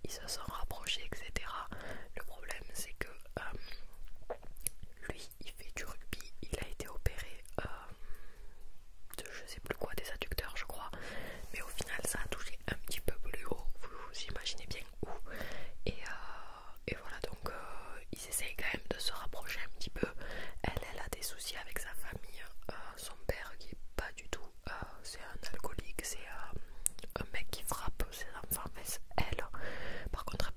ils se sont rapprochés, etc. Le problème c'est que lui il fait du rugby, il a été opéré de je sais plus quoi, des adducteurs je crois, mais au final ça a touché un petit peu plus haut, vous imaginez bien où, et voilà, donc ils essayent quand même de se rapprocher un petit peu. Elle a des soucis avec sa famille, son père qui est pas du tout, c'est un alcoolique, c'est un mec qui frappe ses enfants, mais elle par contre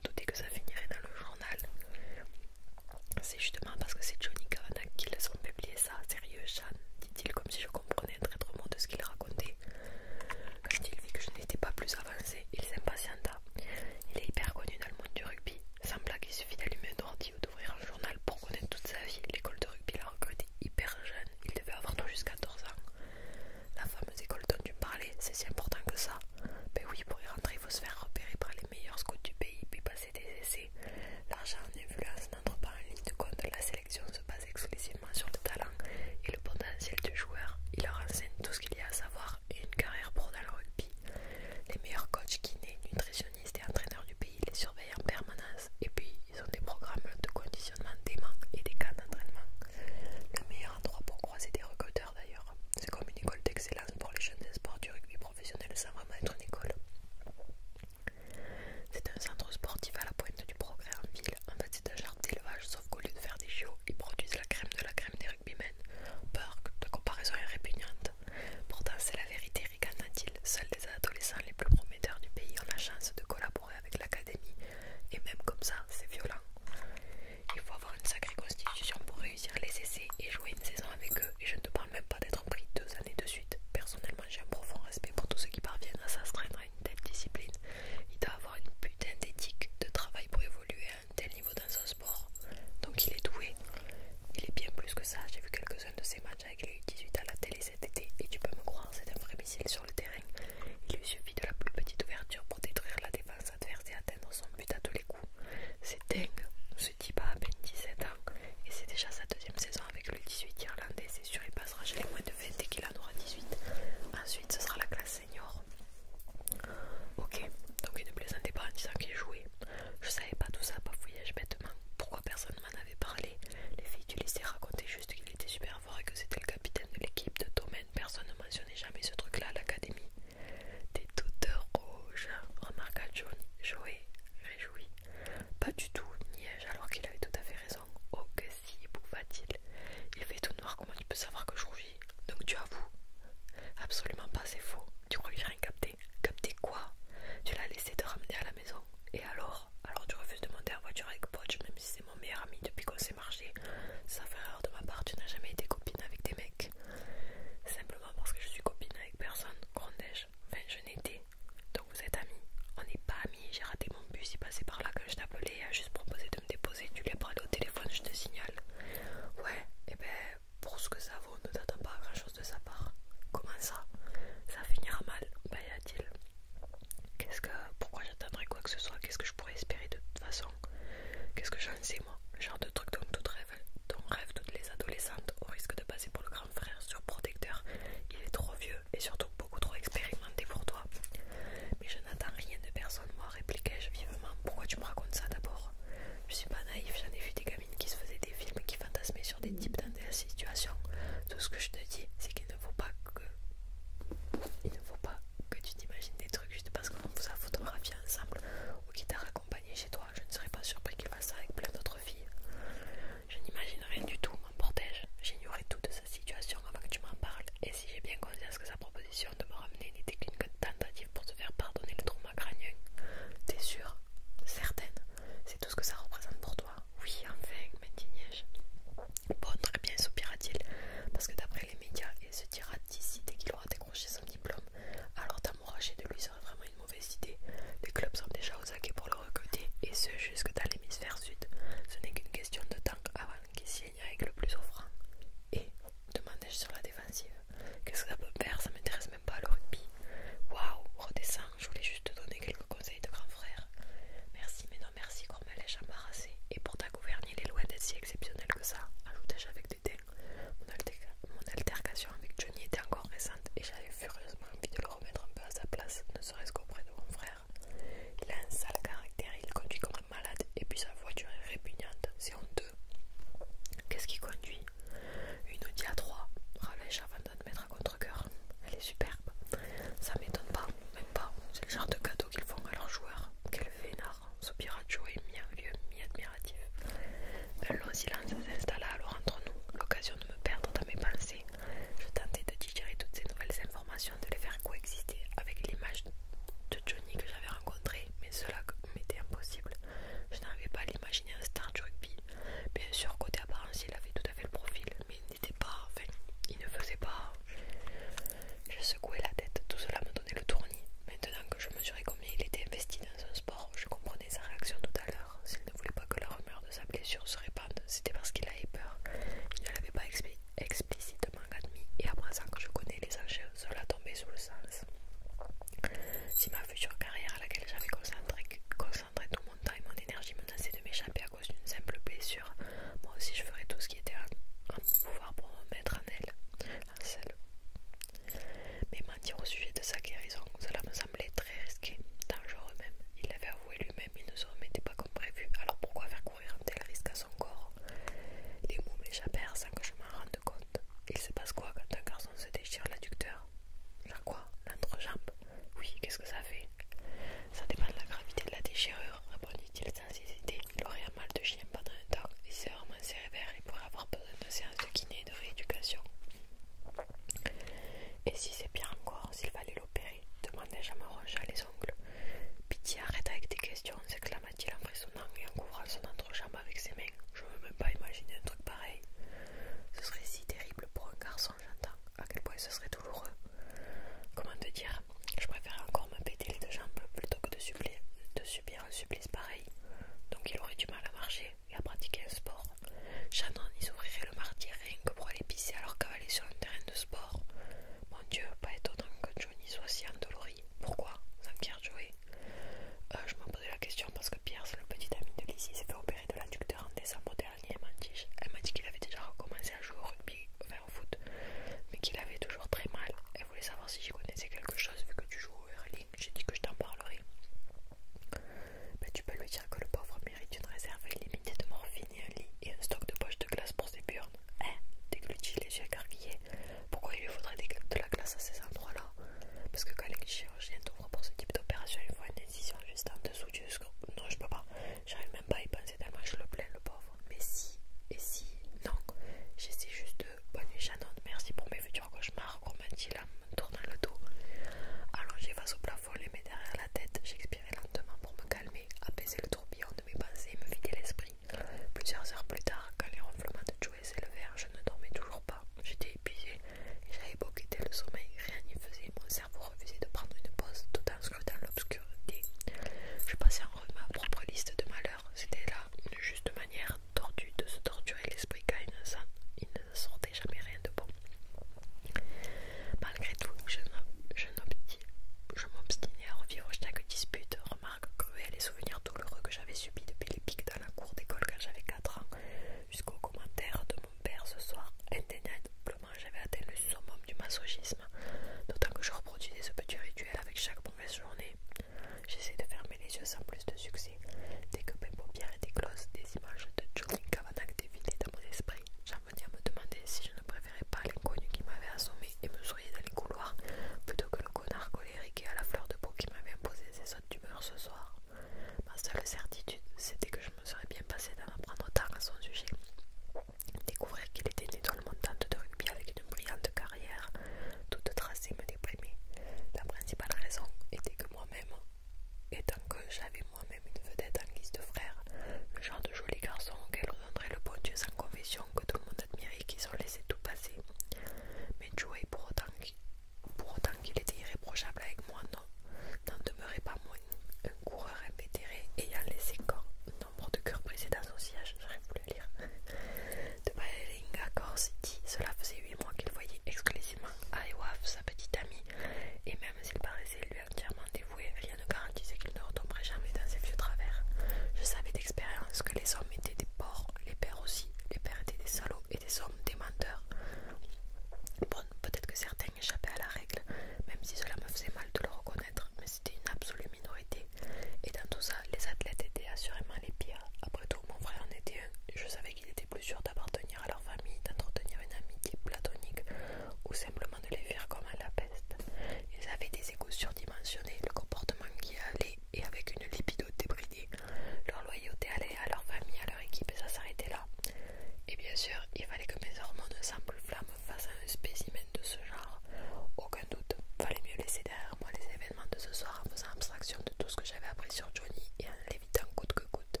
sur Johnny et en l'évitant coûte que coûte.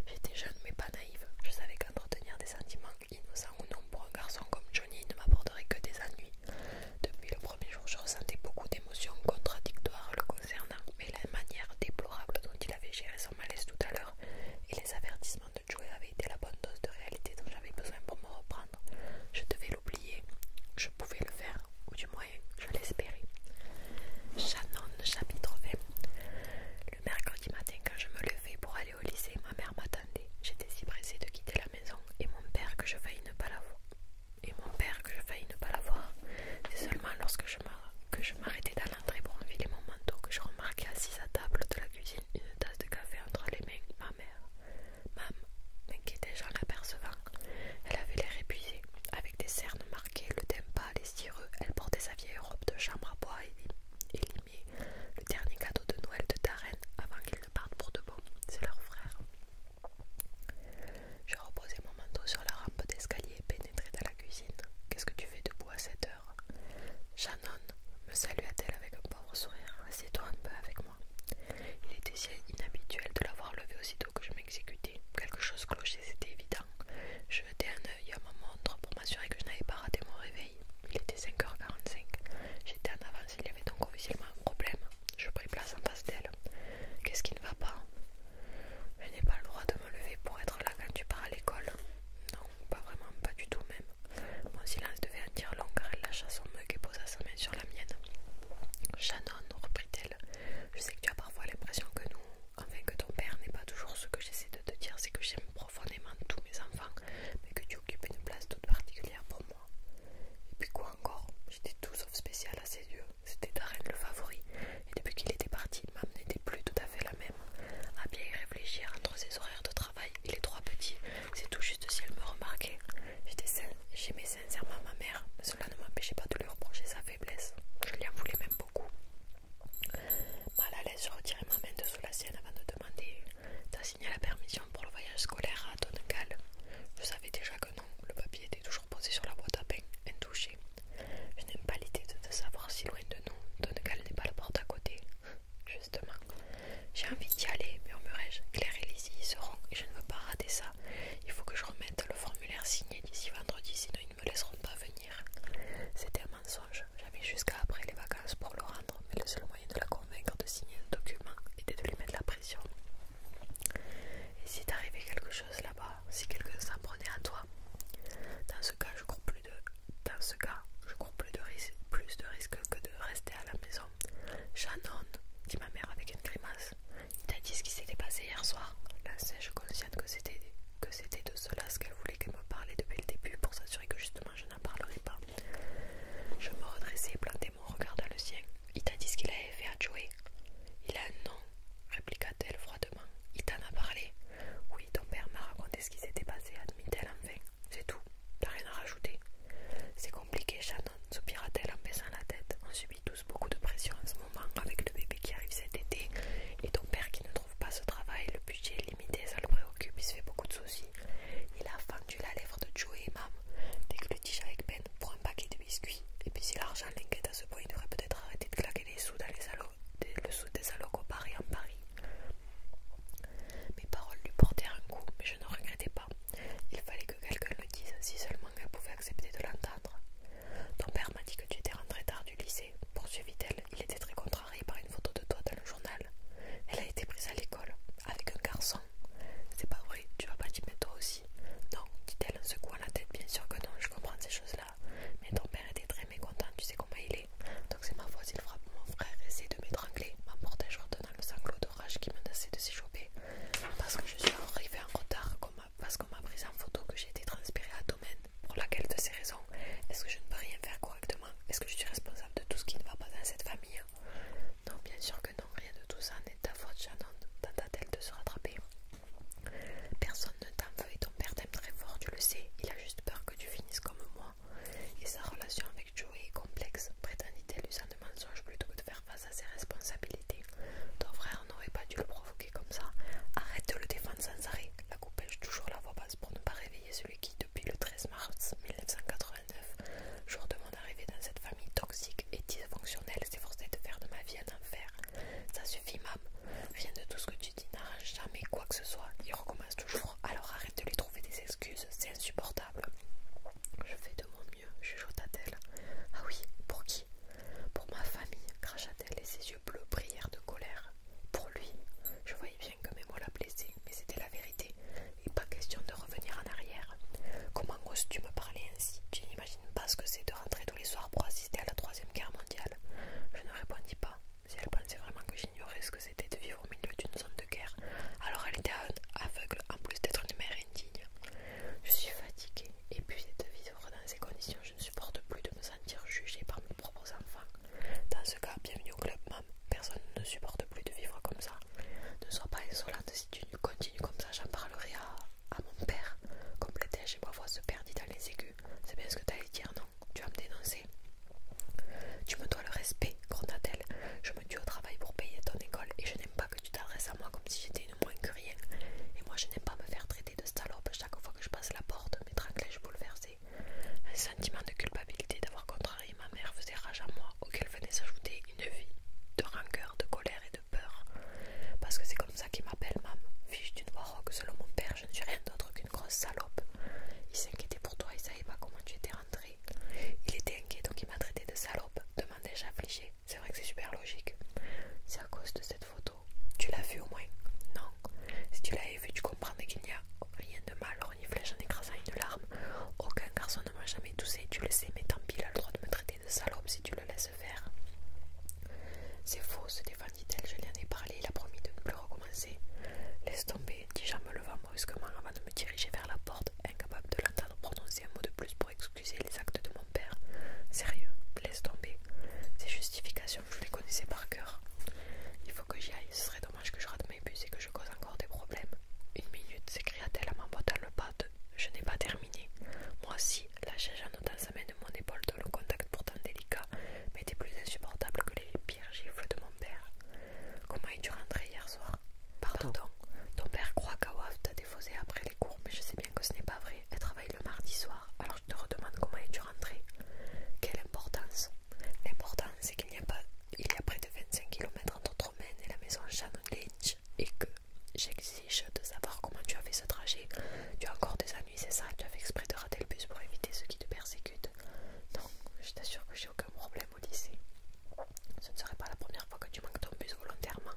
J'étais jeune mais pas naïve. Je savais qu'entretenir des sentiments innocents ou non pour un garçon comme Johnny ne m'apporterait que des ennuis. Depuis le premier jour, je ressentais beaucoup d'émotions contradictoires le concernant, mais la manière déplorable dont il avait géré son malaise tout à l'heure et les avertissements de Joey avaient été la bonne dose de réalité dont j'avais besoin pour me reprendre. Je devais l'oublier. Je pouvais le faire, ou du moins, je l'espérais. Shannon, chapitre 20. Le mercredi matin, quand je me levais pour aller au lycée, ma mère m'attendait. J'étais si pressée de quitter la maison et mon père que je faillis ne pas la voir. C'est seulement lorsque je m'arrêtais dans l'entrée pour enfiler mon manteau que je remarquais assise à table de la cuisine une tasse de café entre les mains ma mère. Maman, m'inquiétais-je en l'apercevant. Elle avait l'air épuisée, avec des cernes marquées, le teint pâle et cireux. Elle portait sa vieille robe de chambre à bois et limée, le dernier cadeau de Noël de ta reine avant qu'ils ne partent pour de bon. C'est leur frère. Je reposais mon manteau sur la rampe d'escalier et pénétrais dans la cuisine. Qu'est-ce que tu fais debout à cette heure? Shannon, me salua-t-elle avec un pauvre sourire. Assieds-toi un peu avec moi. Il était si inhabituel de l'avoir levé aussitôt que je m'exécutais. Quelque chose clochait, c'était évident. Je jetai un œil à ma montre pour m'assurer que je n'avais pas raté mon réveil. Il était 5h45. J'étais en avance, il y avait donc officiellement un problème. Je pris place en face d'elle. Qu'est-ce qui ne va pas? Je n'ai pas le droit de me lever pour être là quand tu pars à l'école. Non, pas vraiment, pas du tout même. Mon silence devait en dire long car elle lâcha son mug et posa sa main sur la mienne. Shannon, reprit-elle, je sais que tu as parfois l'impression que nous, parce que c'est comme ça qu'il m'appelle, mam. Fiche d'une voix rock, selon mon père, je ne suis rien d'autre qu'une grosse salope. Il s'inquiétait pour toi, il savait pas comment tu étais rentrée. Il était inquiet, donc il m'a traité de salope, demandai-je affligée. C'est vrai que c'est super logique. C'est à cause de cette photo. Tu l'as vue au moins? Non. Si tu l'avais vue, tu comprendrais qu'il n'y a rien de mal, reniflai-je en écrasant une larme. Aucun garçon ne m'a jamais toussé, tu le sais, mais tant pis, il a le droit de me traiter de salope si tu le laisses faire. C'est faux, se défendit-elle, je lui en ai parlé, il a promis de ne plus recommencer. Laisse tomber, dis-je en me levant brusquement avant de me diriger vers la porte, incapable de l'entendre prononcer un mot de plus pour excuser les actes de mon père. Sérieux, laisse tomber. Ces justifications, je les connaissais par cœur. Il faut que j'y aille, ce serait dommage que je rate mes bus et que je cause encore des problèmes. Une minute, s'écria-t-elle en m'emboîtant le pas. Je n'ai pas terminé. Moi aussi, lâchai-je en ôtant sa main de mon épaule dont le contact pourtant délicat m'était plus insupportable que les pires gifles de mon père. Comment es-tu rentré hier soir? Pardon. Ton père croit qu'Awaf t'a défaussé après les cours, mais je sais bien que ce n'est pas vrai. Elle travaille le mardi soir, alors je te redemande comment es-tu rentré? Quelle importance? L'important, c'est qu'il y a près de 25 km entre Tromène et la maison Shannon Lynch, et que j'exige de savoir comment tu as fait ce trajet. Tu as encore des ennuis, c'est ça? Tu as fait exprès de rater le bus pour éviter ceux qui te persécutent? Non, je t'assure que j'ai aucun problème au lycée. Ce ne serait pas la première fois que tu manques ton bus volontairement.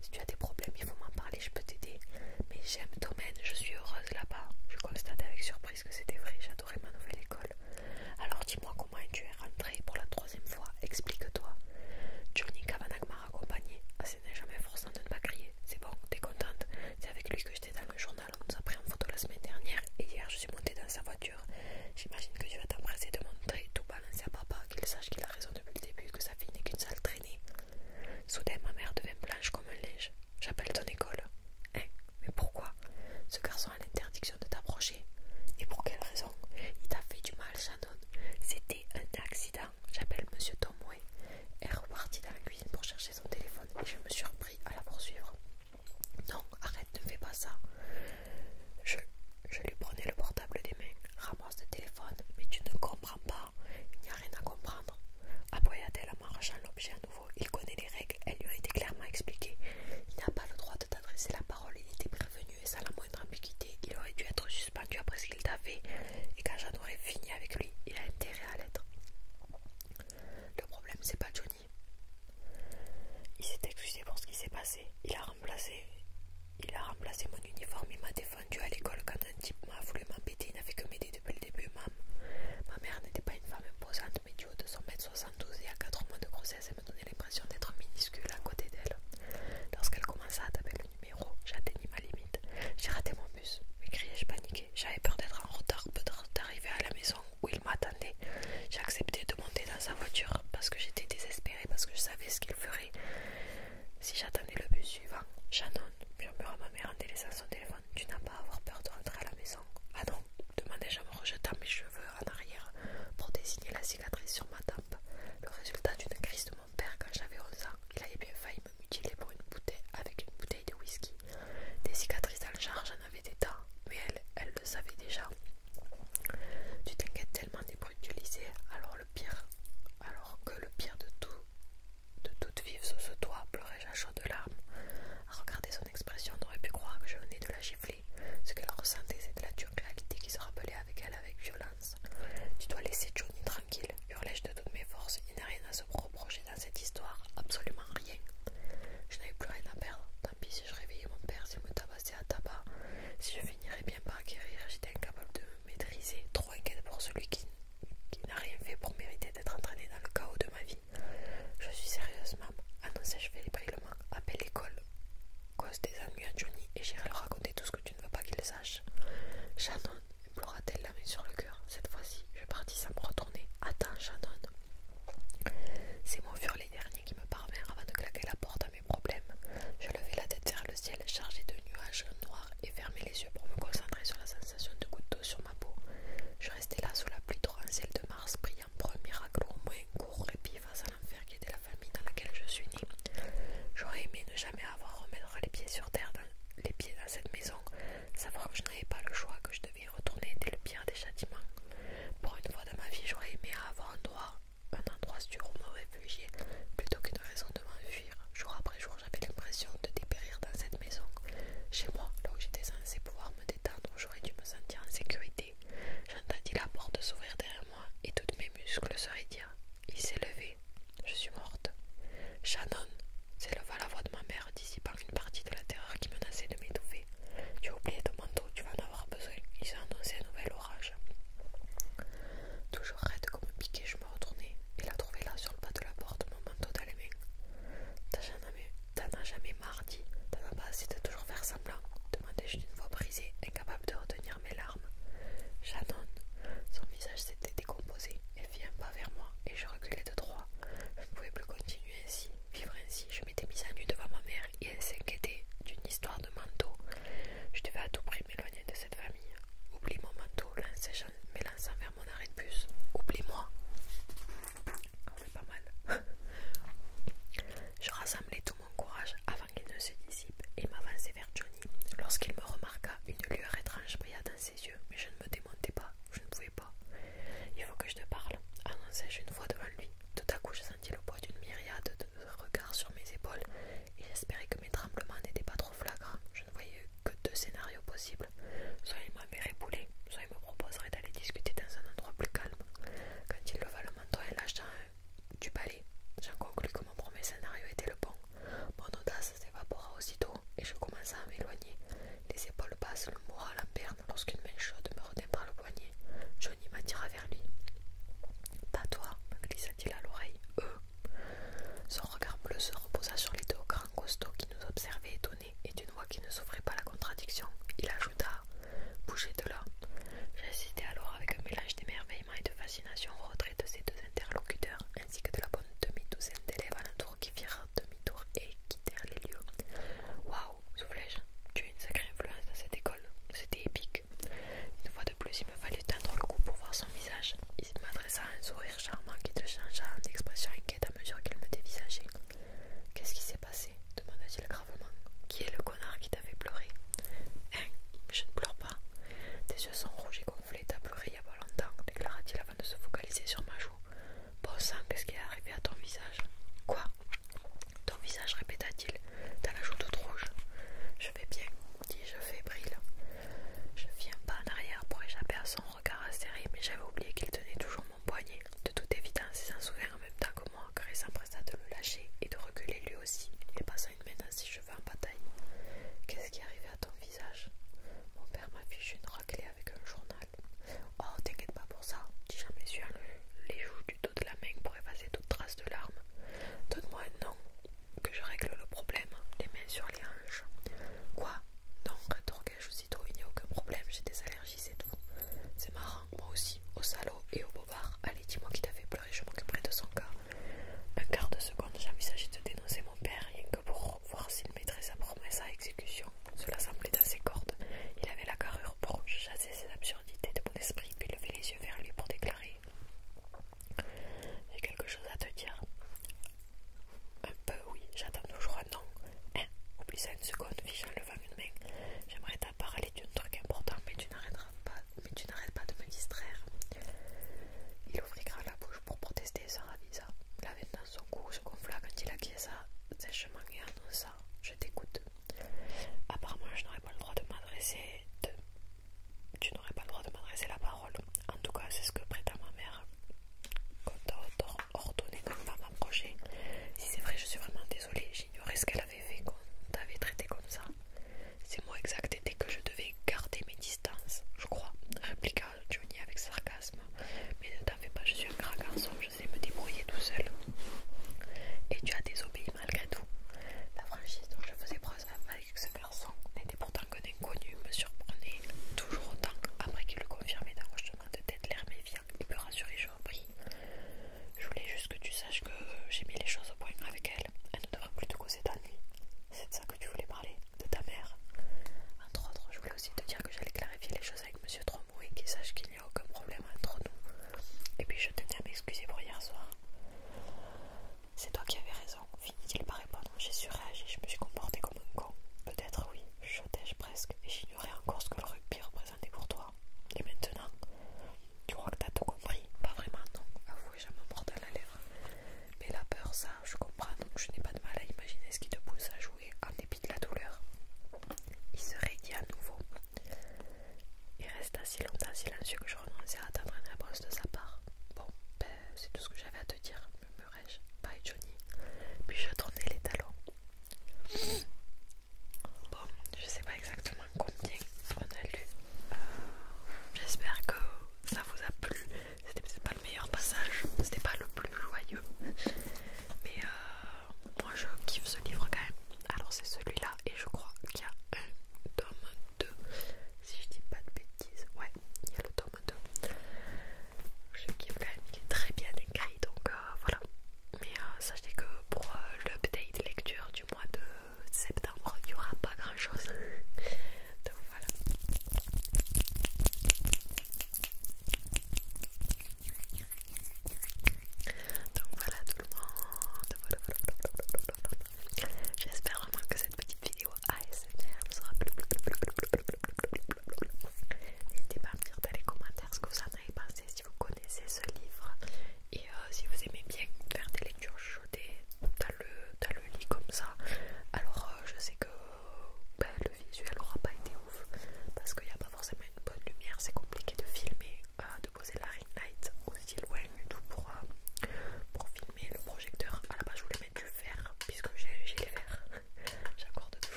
Si tu as des problèmes, il faut m'en parler, je peux t'aider. Mais j'aime Tromène, je suis heureuse là-bas. Je constatais avec surprise que c'était vrai, j'adorais ma nouvelle école. Alors dis-moi comment tu es rentrée pour la 3e fois, explique-toi. Johnny Kavanagh m'a raccompagné. Ah, ce n'est jamais forçant de ne pas crier. C'est bon, t'es contente? C'est avec lui que j'étais dans le journal, on nous a pris en photo la semaine dernière et hier je suis montée dans sa voiture. J'imagine que tu vas t'empresser de montrer tout balancer à papa, qu'il sache qu'il a raison depuis le début, que sa fille n'est qu'une sale traînée. Soudain ma mère devint blanche comme un linge. J'appelle ton école. Hein? Mais pourquoi? Ce garçon a l'interdiction de t'approcher. Et pour quelle raison? Il t'a fait du mal, Shannon. C'était un accident. J'appelle monsieur Tomway. Elle repartit dans la cuisine pour chercher son téléphone et je me suis repris à la poursuivre. Non, arrête, ne fais pas ça. Je lui prenais le portable des mains. Ramasse le téléphone, mais tu ne comprends pas. Il n'y a rien à comprendre. Aboya-t-elle en m'arrachant l'objet à nouveau. Il connaît les règles, elles lui ont été clairement expliquées. Il n'a pas le droit de t'adresser la parole, il était prévenu et sans la moindre ambiguïté. Il aurait dû être suspendu après ce qu'il t'a fait. Et quand j'en aurais fini avec lui, il a intérêt à l'être. Le problème, c'est pas Johnny. Il s'est excusé pour ce qui s'est passé. Il a remplacé mon uniforme. Il m'a défendu à l'école quand un type m'a voulu m'embêter. Il n'a fait que m'aider depuis le début, Ma mère n'était pas une femme imposante, mais du haut de son mètre 72 et à 4 mois de grossesse, elle me donnait l'impression d'être minuscule à côté d'elle. Lorsqu'elle commença à taper le numéro, j'atteignis ma limite. J'ai raté mon bus, m'écriai-je paniquée. J'avais peur d'être en retard, peut-être d'arriver à la maison où il m'attendait. J'ai accepté de monter dans sa voiture parce que j'étais désespérée, parce que je savais ce qu'il ferait si j'attendais le bus suivant. Shannon, murmura ma mère en délaissant son téléphone, tu n'as pas à avoir peur de rentrer à la maison. Ah non, demandai-je en me rejetant mes cheveux en arrière pour désigner la cicatrice sur ma tempe. Le résultat d'une crise de mon père quand j'avais 11 ans. Il avait bien failli me mutiler pour une bouteille avec une bouteille de whisky. Des cicatrices dans le genre, j'en avais des tas, mais elle le savait déjà. Tu t'inquiètes tellement des bruits du lycée, alors que le pire de toute vive sous ce toit, pleurai-je à chaudes larmes. À regarder son expression, on aurait pu croire que je venais de m'observait étonné et d'une voix qui ne s'offrait pas la contradiction, il ajouta: bougez de là. J'hésitais alors avec un mélange d'émerveillement et de fascination